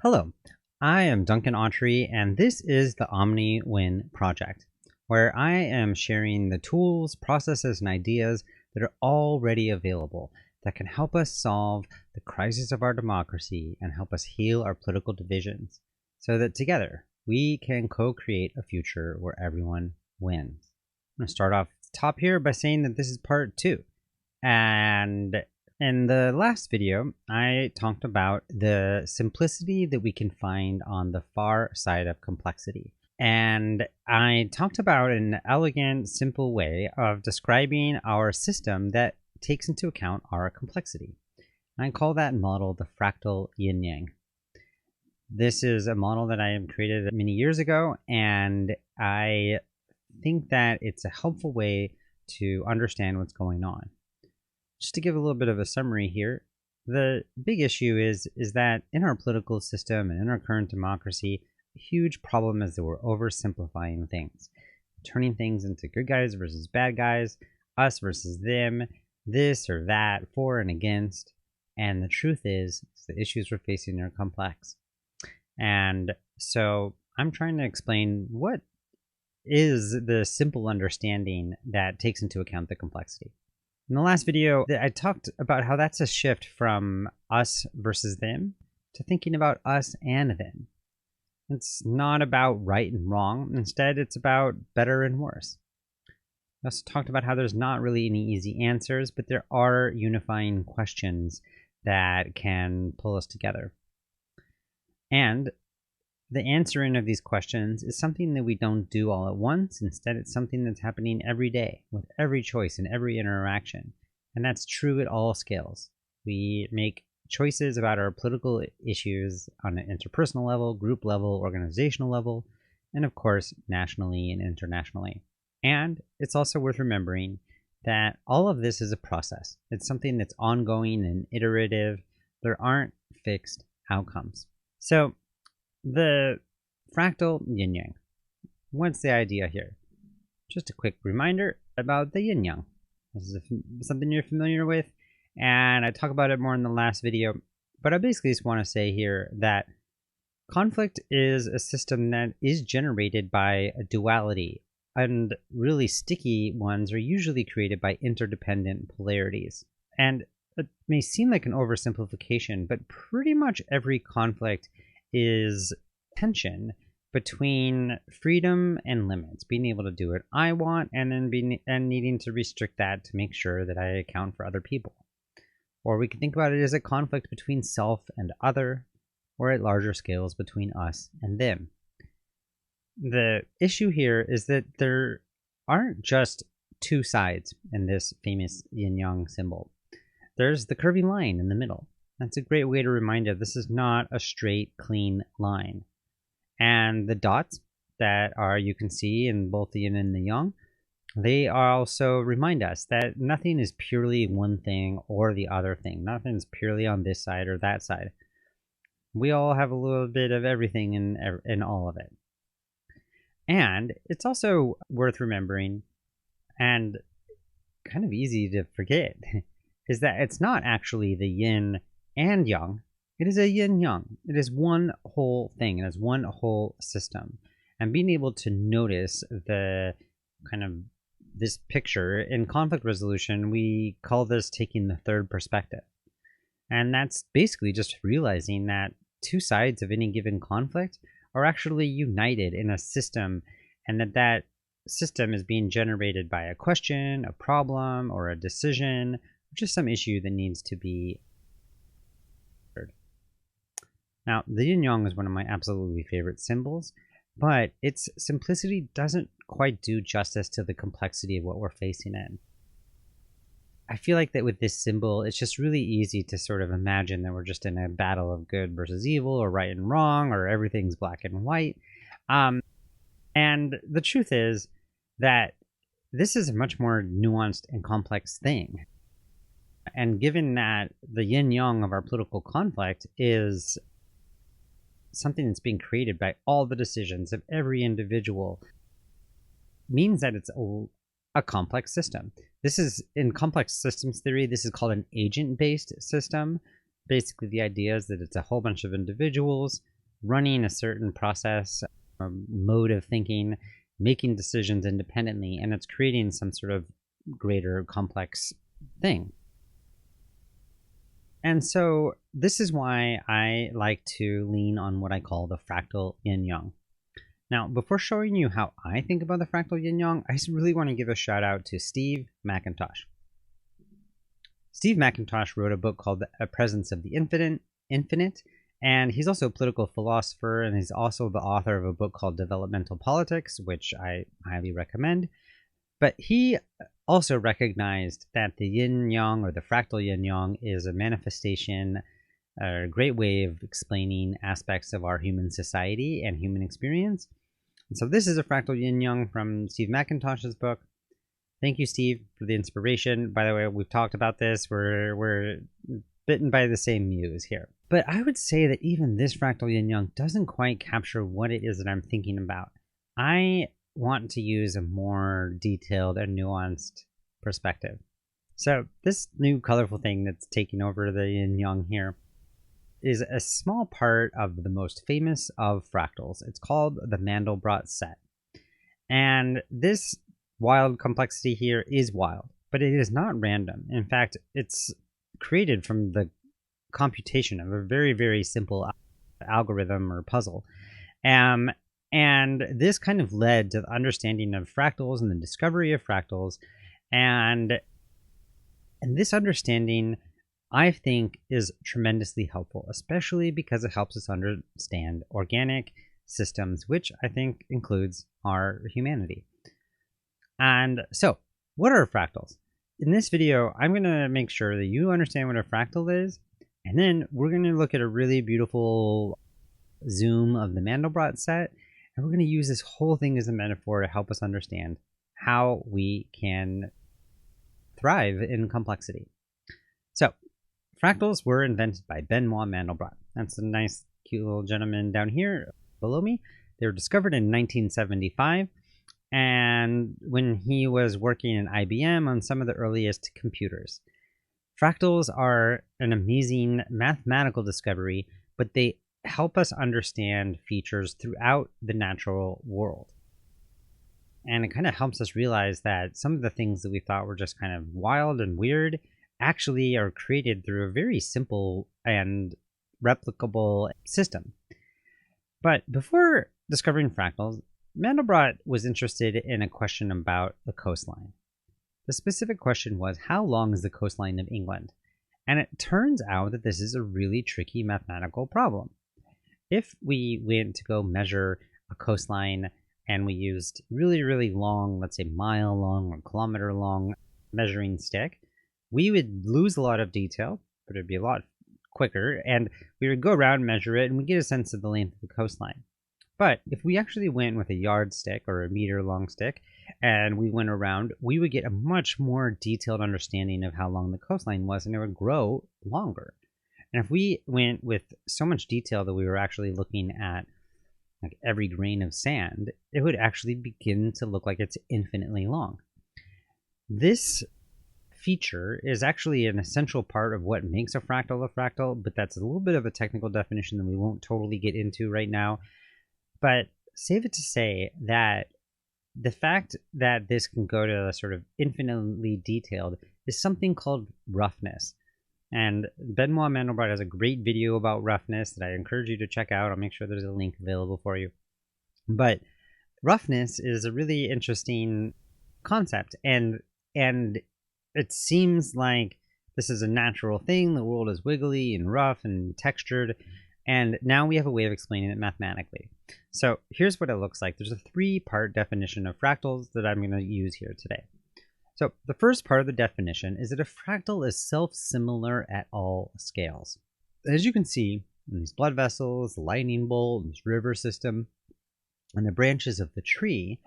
Hello, I am Duncan Autry, and this is the Omni-Win project, where I am sharing the tools, processes, and ideas that are already available that can help us solve the crisis of our democracy and help us heal our political divisions so that together we can co-create a future where everyone wins. I'm going to start off top here by saying that this is part 2. And in the last video, I talked about the simplicity that we can find on the far side of complexity. And I talked about an elegant, simple way of describing our system that takes into account our complexity. I call that model the Fractal Yin Yang. This is a model that I created many years ago, and I think that it's a helpful way to understand what's going on. Just to give a little bit of a summary here, the big issue is that in our political system and in our current democracy, a huge problem is that we're oversimplifying things, turning things into good guys versus bad guys, us versus them, this or that, for and against. And the truth is the issues we're facing are complex. And so I'm trying to explain what is the simple understanding that takes into account the complexity. In the last video, I talked about how that's a shift from us versus them to thinking about us and them. It's not about right and wrong. Instead, it's about better and worse. I also talked about how there's not really any easy answers, but there are unifying questions that can pull us together. And the answering of these questions is something that we don't do all at once. Instead, it's something that's happening every day with every choice and every interaction. And that's true at all scales. We make choices about our political issues on an interpersonal level, group level, organizational level, and of course, nationally and internationally. And it's also worth remembering that all of this is a process. It's something that's ongoing and iterative. There aren't fixed outcomes. So, the fractal yin yang. What's the idea here? Just a quick reminder about the yin yang. This is something you're familiar with, and I talk about it more in the last video. But I basically just want to say here that conflict is a system that is generated by a duality, and really sticky ones are usually created by interdependent polarities. And it may seem like an oversimplification, but pretty much every conflict is tension between freedom and limits, being able to do what I want and then needing to restrict that to make sure that I account for other people. Or we can think about it as a conflict between self and other, or at larger scales between us and them. The issue here is that there aren't just two sides in this famous yin-yang symbol. There's the curving line in the middle. That's a great way to remind you this is not a straight, clean line. And the dots that you can see in both the yin and the yang, they also remind us that nothing is purely one thing or the other thing. Nothing's purely on this side or that side. We all have a little bit of everything in all of it. And it's also worth remembering, and kind of easy to forget, is that it's not actually the yin and yang. It is a yin-yang. It is one whole thing. It is one whole system. And being able to notice the kind of this picture in conflict resolution, we call this taking the third perspective. And that's basically just realizing that two sides of any given conflict are actually united in a system, and that system is being generated by a question, a problem, or a decision, or just some issue that needs to be. Now, the yin-yang is one of my absolutely favorite symbols, but its simplicity doesn't quite do justice to the complexity of what we're facing in. I feel like that with this symbol, it's just really easy to sort of imagine that we're just in a battle of good versus evil, or right and wrong, or everything's black and white. And the truth is that this is a much more nuanced and complex thing. And given that the yin-yang of our political conflict is something that's being created by all the decisions of every individual, means that it's a complex system. This is, in complex systems theory, this is called an agent-based system. Basically, the idea is that it's a whole bunch of individuals running a certain process or mode of thinking, making decisions independently, and it's creating some sort of greater complex thing. And so this is why I like to lean on what I call the fractal yin yang. Now, before showing you how I think about the fractal yin yang, I just really want to give a shout out to Steve McIntosh. Steve McIntosh wrote a book called A Presence of the Infinite, and he's also a political philosopher, and he's also the author of a book called Developmental Politics, which I highly recommend. But he also recognized that the yin yang, or the fractal yin yang, is a manifestation, a great way of explaining aspects of our human society and human experience. And so this is a fractal yin yang from Steve McIntosh's book. Thank you, Steve, for the inspiration. By the way, we've talked about this. We're bitten by the same muse here. But I would say that even this fractal yin yang doesn't quite capture what it is that I'm thinking about. I want to use a more detailed and nuanced perspective. So this new colorful thing that's taking over the yin yang here is a small part of the most famous of fractals. It's called the Mandelbrot set. And this wild complexity here is wild, but it is not random. In fact, it's created from the computation of a very, very simple algorithm or puzzle. And this kind of led to the understanding of fractals and the discovery of fractals. And this understanding, I think, is tremendously helpful, especially because it helps us understand organic systems, which I think includes our humanity. And so, what are fractals? In this video, I'm going to make sure that you understand what a fractal is, and then we're going to look at a really beautiful zoom of the Mandelbrot set, and we're going to use this whole thing as a metaphor to help us understand how we can thrive in complexity. So, fractals were invented by Benoit Mandelbrot. That's a nice, cute little gentleman down here below me. They were discovered in 1975. And when he was working in IBM on some of the earliest computers. Fractals are an amazing mathematical discovery, but they help us understand features throughout the natural world. And it kind of helps us realize that some of the things that we thought were just kind of wild and weird actually are created through a very simple and replicable system. But before discovering fractals, Mandelbrot was interested in a question about the coastline. The specific question was, how long is the coastline of England? And it turns out that this is a really tricky mathematical problem. If we went to go measure a coastline and we used really, really long, let's say mile long or kilometer long measuring stick, we would lose a lot of detail, but it'd be a lot quicker, and we would go around, measure it, and we get a sense of the length of the coastline. But if we actually went with a yardstick or a meter long stick and we went around, we would get a much more detailed understanding of how long the coastline was, and it would grow longer. And if we went with so much detail that we were actually looking at like every grain of sand, it would actually begin to look like it's infinitely long. This feature is actually an essential part of what makes a fractal, but that's a little bit of a technical definition that we won't totally get into right now. But safe it to say that the fact that this can go to sort of infinitely detailed is something called roughness. And Benoit Mandelbrot has a great video about roughness that I encourage you to check out. I'll make sure there's a link available for you. But roughness is a really interesting concept, and it seems like this is a natural thing. The world is wiggly and rough and textured, and now we have a way of explaining it mathematically. So here's what it looks like. There's a three-part definition of fractals that I'm going to use here today. So the first part of the definition is that a fractal is self-similar at all scales. As you can see, in these blood vessels, the lightning bolt, this river system, and the branches of the tree,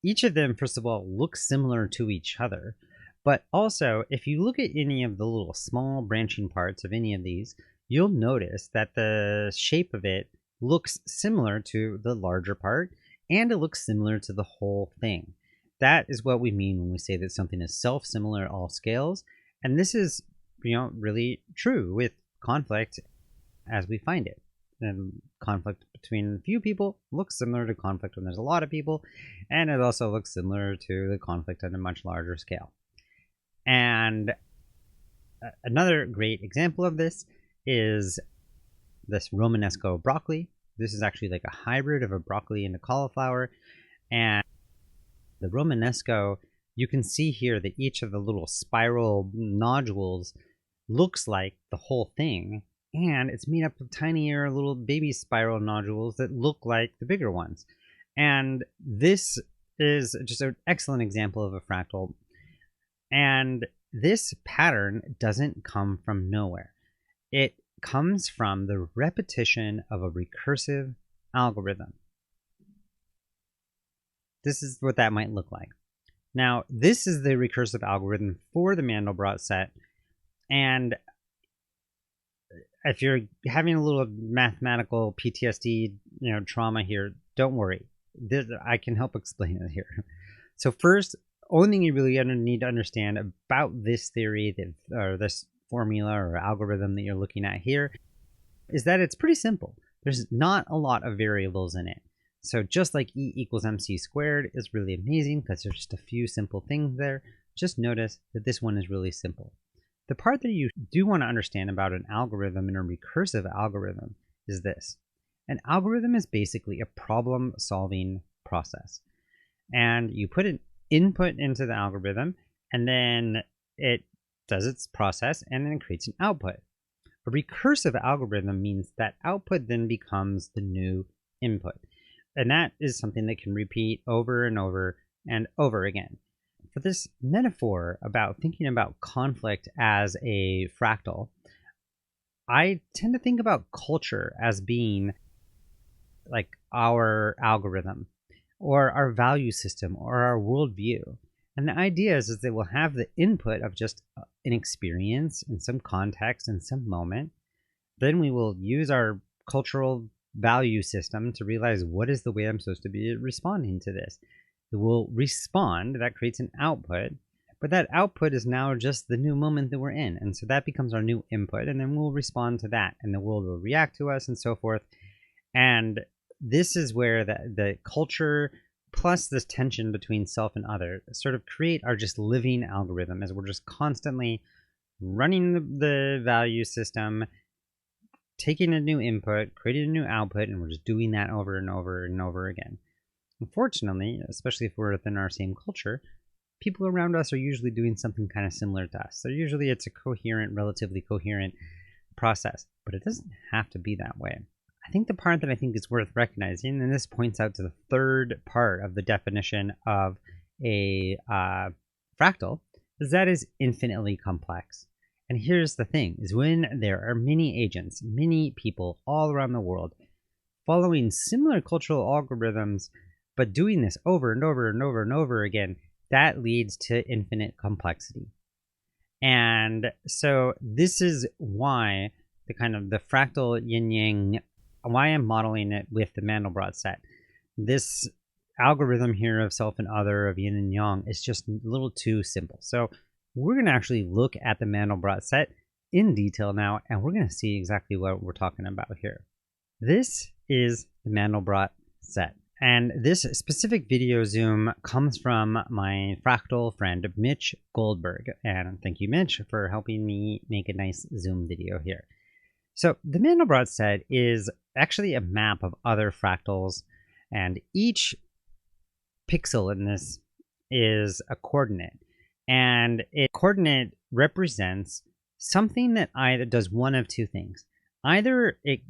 each of them, first of all, looks similar to each other. But also, if you look at any of the little small branching parts of any of these, you'll notice that the shape of it looks similar to the larger part, and it looks similar to the whole thing. That is what we mean when we say that something is self-similar at all scales, and this is, really true with conflict as we find it. And conflict between a few people looks similar to conflict when there's a lot of people, and it also looks similar to the conflict on a much larger scale. And another great example of this is this Romanesco broccoli. This is actually like a hybrid of a broccoli and a cauliflower. And the Romanesco, you can see here that each of the little spiral nodules looks like the whole thing, and it's made up of tinier little baby spiral nodules that look like the bigger ones. And this is just an excellent example of a fractal. And this pattern doesn't come from nowhere. It comes from the repetition of a recursive algorithm. This is what that might look like. Now, this is the recursive algorithm for the Mandelbrot set. And if you're having a little mathematical PTSD, trauma here, don't worry. I can help explain it here. So first, only thing you really need to understand about this theory, or this formula or algorithm that you're looking at here, is that it's pretty simple. There's not a lot of variables in it. So just like E equals mc squared is really amazing because there's just a few simple things there, just notice that this one is really simple. The part that you do want to understand about an algorithm and a recursive algorithm is this. An algorithm is basically a problem-solving process. And you put an input into the algorithm, and then it does its process, and then it creates an output. A recursive algorithm means that output then becomes the new input. And that is something that can repeat over and over and over again. For this metaphor about thinking about conflict as a fractal, I tend to think about culture as being like our algorithm or our value system or our worldview. And the idea is that we'll have the input of just an experience in some context in some moment. Then we will use our cultural value system to realize what is the way I'm supposed to be responding to this. It will respond, that creates an output, but that output is now just the new moment that we're in. And so that becomes our new input, and then we'll respond to that, and the world will react to us and so forth. And this is where the culture plus this tension between self and other sort of create our just living algorithm, as we're just constantly running the value system, taking a new input, creating a new output, and we're just doing that over and over and over again. Unfortunately, especially if we're within our same culture, people around us are usually doing something kind of similar to us. So usually it's a relatively coherent process, but it doesn't have to be that way. I think the part that I think is worth recognizing, and this points out to the third part of the definition of a fractal, is that is infinitely complex. And here's the thing, is when there are many agents, many people all around the world following similar cultural algorithms, but doing this over and over and over and over again, that leads to infinite complexity. And so this is why the fractal yin yang, why I'm modeling it with the Mandelbrot set. This algorithm here of self and other, of yin and yang, is just a little too simple. So we're going to actually look at the Mandelbrot set in detail now, and we're going to see exactly what we're talking about here. This is the Mandelbrot set. And this specific video zoom comes from my fractal friend, Mitch Goldberg. And thank you, Mitch, for helping me make a nice zoom video here. So the Mandelbrot set is actually a map of other fractals, and each pixel in this is a coordinate. And a coordinate represents something that either does one of two things. Either it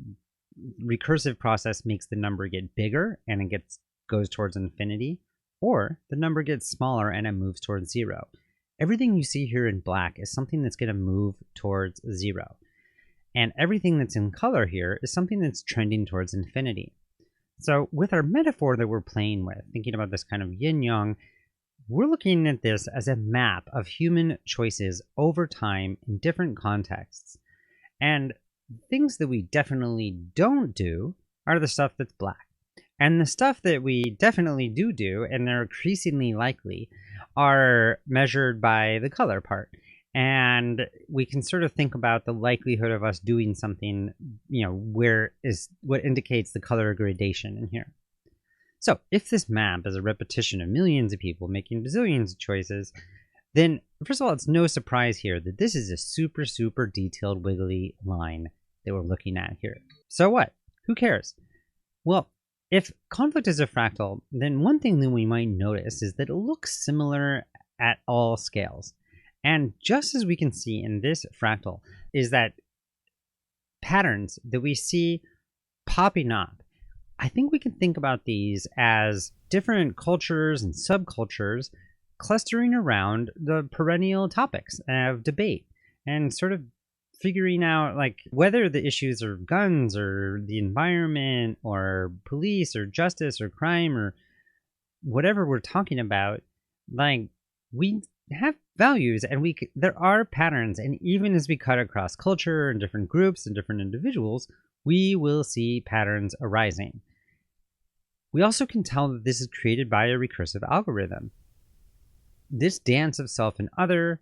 recursive process makes the number get bigger and it goes towards infinity, or the number gets smaller and it moves towards 0. Everything you see here in black is something that's going to move towards 0. And everything that's in color here is something that's trending towards infinity. So with our metaphor that we're playing with, thinking about this kind of yin-yang, we're looking at this as a map of human choices over time in different contexts. And things that we definitely don't do are the stuff that's black. And the stuff that we definitely do, and they're increasingly likely, are measured by the color part. And we can sort of think about the likelihood of us doing something, where is what indicates the color gradation in here. So if this map is a repetition of millions of people making bazillions of choices, then first of all, it's no surprise here that this is a super, super detailed wiggly line that we're looking at here. So what? Who cares? Well, if conflict is a fractal, then one thing that we might notice is that it looks similar at all scales. And just as we can see in this fractal is that patterns that we see popping up, I think we can think about these as different cultures and subcultures clustering around the perennial topics of debate and sort of figuring out like whether the issues are guns or the environment or police or justice or crime or whatever we're talking about. Like, we have values and there are patterns, and even as we cut across culture and different groups and different individuals, we will see patterns arising. We also can tell that this is created by a recursive algorithm. This dance of self and other,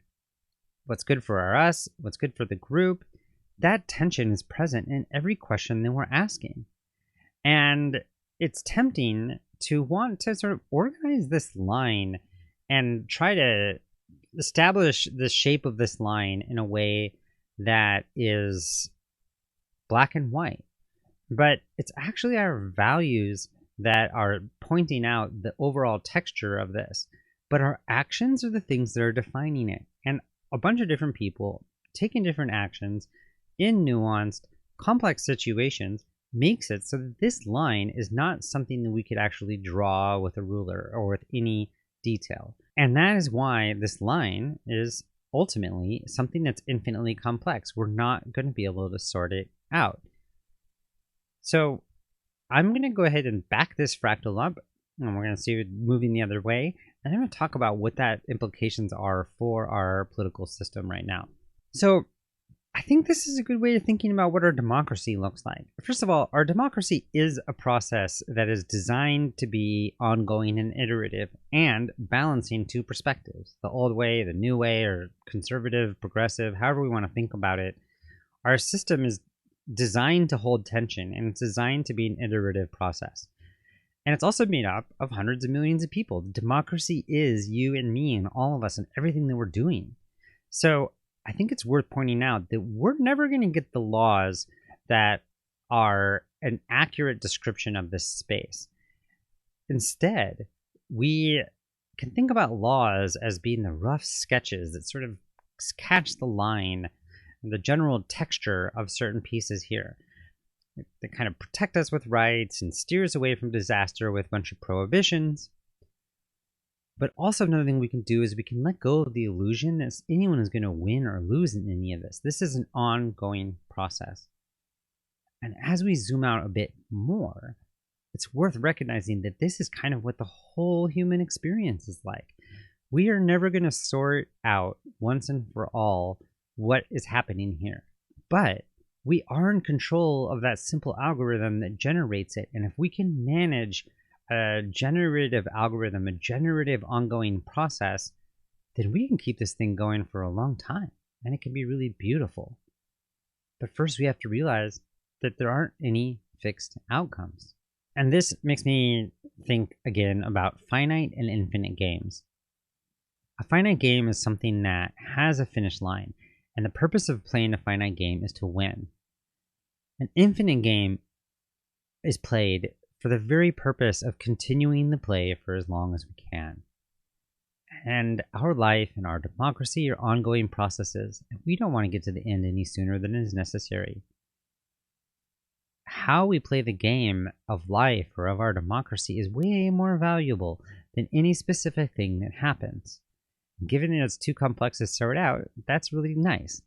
what's good for us, what's good for the group, that tension is present in every question that we're asking. And it's tempting to want to sort of organize this line and try to establish the shape of this line in a way that is black and white. But it's actually our values that are pointing out the overall texture of this. But our actions are the things that are defining it. And a bunch of different people taking different actions in nuanced, complex situations makes it so that this line is not something that we could actually draw with a ruler or with any detail. And that is why this line is ultimately something that's infinitely complex. We're not going to be able to sort it out. So I'm going to go ahead and back this fractal up, and we're going to see it moving the other way. And I'm going to talk about what that implications are for our political system right now. So I think this is a good way of thinking about what our democracy looks like. First of all, our democracy is a process that is designed to be ongoing and iterative and balancing two perspectives, the old way, the new way, or conservative, progressive, however we want to think about it. Our system is designed to hold tension, and it's designed to be an iterative process. And it's also made up of hundreds of millions of people. Democracy is you and me and all of us and everything that we're doing. So I think it's worth pointing out that we're never going to get the laws that are an accurate description of this space. Instead, we can think about laws as being the rough sketches that sort of catch the line and the general texture of certain pieces here. They kind of protect us with rights and steers away from disaster with a bunch of prohibitions. But also another thing we can do is we can let go of the illusion that anyone is going to win or lose in any of this. This is an ongoing process. And as we zoom out a bit more, it's worth recognizing that this is kind of what the whole human experience is like. We are never going to sort out once and for all what is happening here. But we are in control of that simple algorithm that generates it. And if we can manage a generative algorithm, a generative ongoing process, then we can keep this thing going for a long time. And it can be really beautiful. But first we have to realize that there aren't any fixed outcomes. And this makes me think again about finite and infinite games. A finite game is something that has a finish line, and the purpose of playing a finite game is to win. An infinite game is played for the very purpose of continuing the play for as long as we can. And our life and our democracy are ongoing processes, and we don't want to get to the end any sooner than is necessary. How we play the game of life or of our democracy is way more valuable than any specific thing that happens. Given that it's too complex to sort out, that's really nice.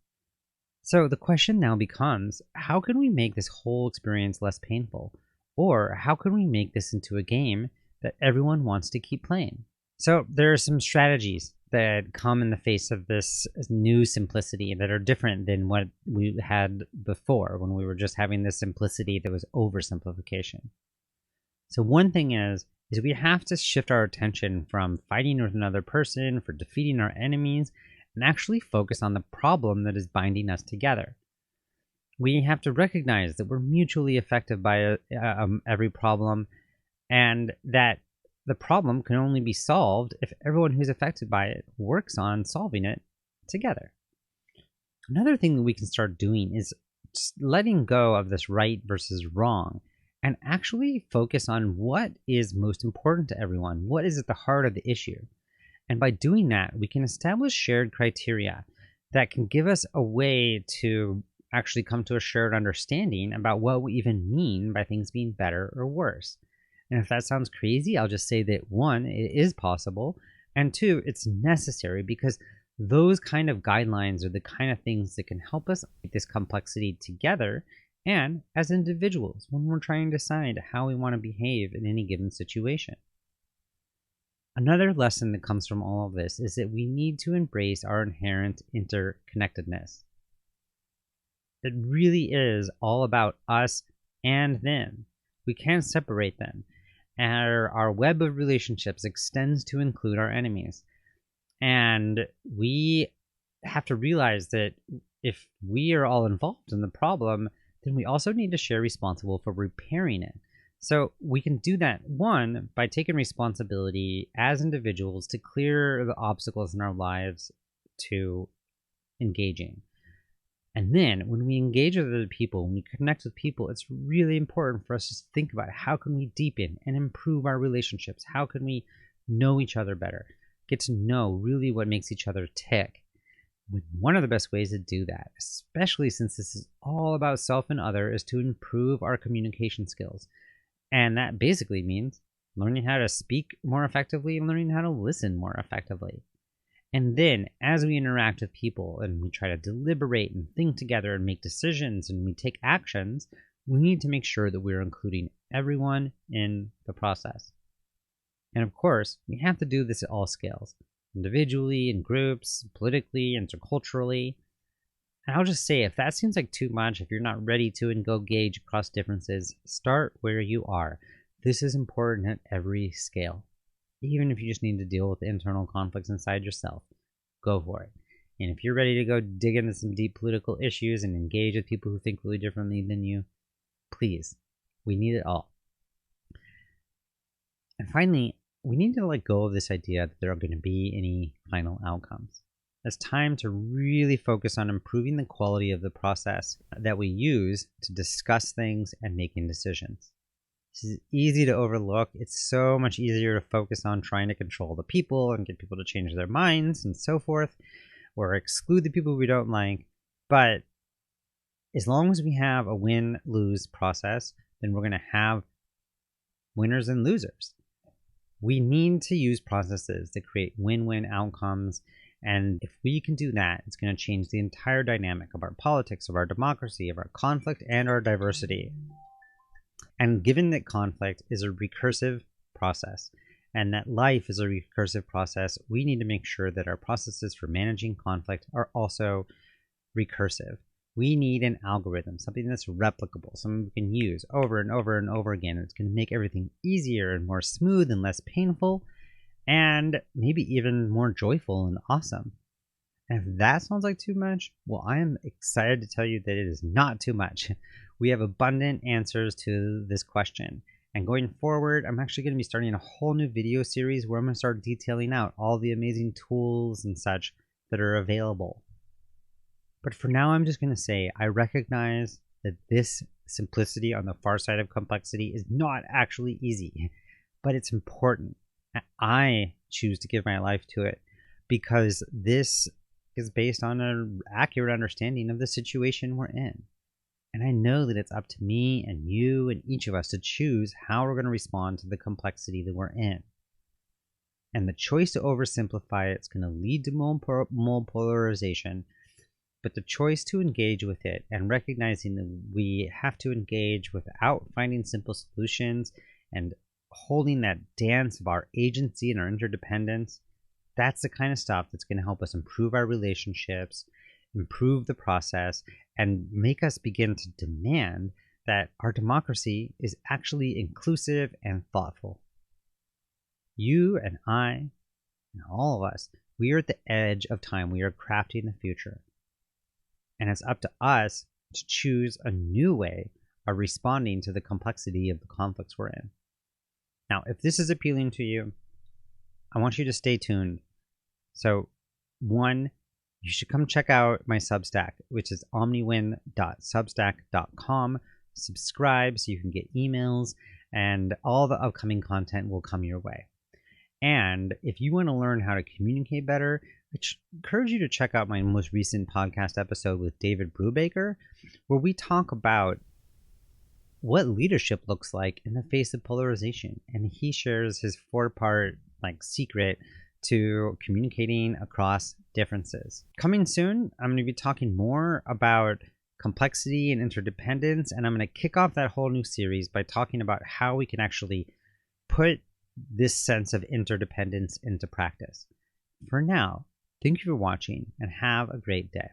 So the question now becomes, how can we make this whole experience less painful? Or how can we make this into a game that everyone wants to keep playing? So there are some strategies that come in the face of this new simplicity that are different than what we had before when we were just having this simplicity that was oversimplification. So one thing is we have to shift our attention from fighting with another person, for defeating our enemies, and actually focus on the problem that is binding us together. We have to recognize that we're mutually affected by every problem, and that the problem can only be solved if everyone who's affected by it works on solving it together. Another thing that we can start doing is just letting go of this right versus wrong and actually focus on what is most important to everyone. What is at the heart of the issue? And by doing that, we can establish shared criteria that can give us a way to actually come to a shared understanding about what we even mean by things being better or worse. And if that sounds crazy, I'll just say that one, it is possible, and two, it's necessary, because those kind of guidelines are the kind of things that can help us make this complexity together and as individuals when we're trying to decide how we want to behave in any given situation. Another lesson that comes from all of this is that we need to embrace our inherent interconnectedness. It really is all about us and them. We can't separate them. And our web of relationships extends to include our enemies. And we have to realize that if we are all involved in the problem, then we also need to share responsible for repairing it. So we can do that, one, by taking responsibility as individuals to clear the obstacles in our lives to engaging. And then when we engage with other people, when we connect with people, it's really important for us to think about how can we deepen and improve our relationships? How can we know each other better? Get to know really what makes each other tick. One of the best ways to do that, especially since this is all about self and other, is to improve our communication skills. And that basically means learning how to speak more effectively and learning how to listen more effectively. And then as we interact with people and we try to deliberate and think together and make decisions and we take actions, we need to make sure that we're including everyone in the process. And of course, we have to do this at all scales, individually, in groups, politically, interculturally. And I'll just say, if that seems like too much, if you're not ready to engage across differences, start where you are. This is important at every scale. Even if you just need to deal with the internal conflicts inside yourself, go for it. And if you're ready to go dig into some deep political issues and engage with people who think really differently than you, please, we need it all. And finally, we need to let go of this idea that there are going to be any final outcomes. It's time to really focus on improving the quality of the process that we use to discuss things and making decisions. This is easy to overlook. It's so much easier to focus on trying to control the people and get people to change their minds and so forth, or exclude the people we don't like. But as long as we have a win-lose process, then we're going to have winners and losers. We need to use processes that create win-win outcomes. And if we can do that, it's going to change the entire dynamic of our politics, of our democracy, of our conflict, and our diversity. And given that conflict is a recursive process and that life is a recursive process, we need to make sure that our processes for managing conflict are also recursive. We need an algorithm, something that's replicable, something we can use over and over and over again. It's going to make everything easier and more smooth and less painful, and maybe even more joyful and awesome. And if that sounds like too much, well, I am excited to tell you that it is not too much. We have abundant answers to this question. And going forward, I'm actually going to be starting a whole new video series where I'm going to start detailing out all the amazing tools and such that are available. But for now, I'm just going to say I recognize that this simplicity on the far side of complexity is not actually easy, but it's important. I choose to give my life to it because this is based on an accurate understanding of the situation we're in. And I know that it's up to me and you and each of us to choose how we're going to respond to the complexity that we're in. And the choice to oversimplify it's going to lead to more polarization, but the choice to engage with it and recognizing that we have to engage without finding simple solutions and holding that dance of our agency and our interdependence, that's the kind of stuff that's going to help us improve our relationships, improve the process, and make us begin to demand that our democracy is actually inclusive and thoughtful. You and I and all of us We are at the edge of time. We are crafting the future. And it's up to us to choose a new way of responding to the complexity of the conflicts we're in. Now, if this is appealing to you, I want you to stay tuned. So, one, you should come check out my Substack, which is omniwin.substack.com. Subscribe so you can get emails, and all the upcoming content will come your way. And if you want to learn how to communicate better, I encourage you to check out my most recent podcast episode with David Brubaker, where we talk about what leadership looks like in the face of polarization. And he shares his 4-part secret to communicating across differences. Coming soon, I'm going to be talking more about complexity and interdependence, and I'm going to kick off that whole new series by talking about how we can actually put this sense of interdependence into practice. For now, thank you for watching and have a great day.